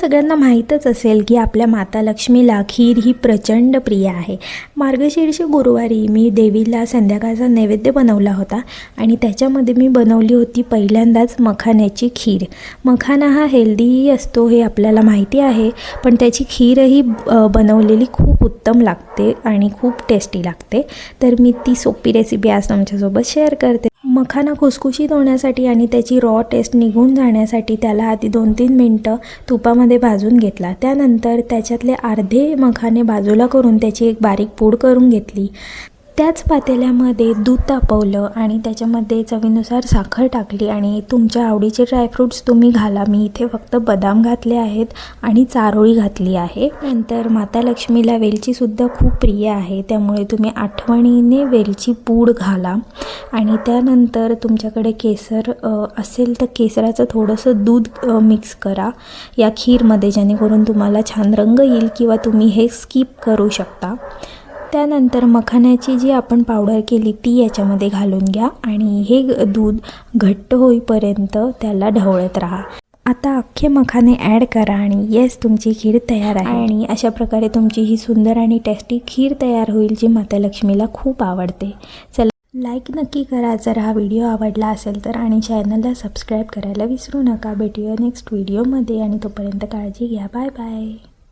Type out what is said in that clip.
सगळ्यांना माहीतच असेल की आपल्या माता लक्ष्मीला खीर ही प्रचंड प्रिय आहे। मार्गशीर्ष गुरुवारी मी देवीला संध्याकाळचा नैवेद्य बनवला होता आणि त्याच्यामध्ये मी बनवली होती पहिल्यांदाच मखाण्याची खीर। मखाना हा हेल्दीही असतो हे आपल्याला माहिती आहे, पण त्याची खीरही बनवलेली खूप उत्तम लागते आणि खूप टेस्टी लागते। तर मी ती सोपी रेसिपी आज तुमच्यासोबत शेअर करते। मखाना खुसखुशीत होण्यासाठी आणि त्याची रॉ टेस्ट निघून जाण्यासाठी त्याला आधी 2-3 मिनटं तुपामध्ये भाजून घेतला। त्यानंतर त्याच्यातले अर्धे मखाने बाजूला करून त्याची एक बारीक पूड करून घेतली। त्याच पातेल्यामध्ये दूध तापवलं आणि त्याच्यामध्ये चवीनुसार साखर टाकली आणि तुमच्या आवडीचे ड्रायफ्रूट्स तुम्ही घाला। मी इथे फक्त बदाम घातले आहेत आणि चारोळी घातली आहे। नंतर माता लक्ष्मीला वेलचीसुद्धा खूप प्रिय आहे, त्यामुळे तुम्ही आठवणीने वेलची पूड घाला। आणि त्यानंतर तुमच्याकडे केसर असेल तर केसराचं थोडंसं दूध मिक्स करा या खीरमध्ये, जेणेकरून तुम्हाला छान रंग येईल, किंवा तुम्ही हे स्किप करू शकता। त्यानंतर मखाण्याची जी आपण पावडर केली ती याच्यामध्ये घालून घ्या आणि हे दूध घट्ट होईपर्यंत त्याला ढवळत राहा। आता अख्खे मखाने ॲड करा आणि येस, तुमची खीर तयार आहे। आणि अशा प्रकारे तुमची ही सुंदर आणि टेस्टी खीर तयार होईल, जी माता लक्ष्मीला खूप आवडते। चला, लाईक नक्की करा जर हा व्हिडिओ आवडला असेल तर, आणि चॅनलला सबस्क्राईब करायला विसरू नका। भेटूया नेक्स्ट व्हिडिओमध्ये आणि तोपर्यंत काळजी घ्या। Bye bye.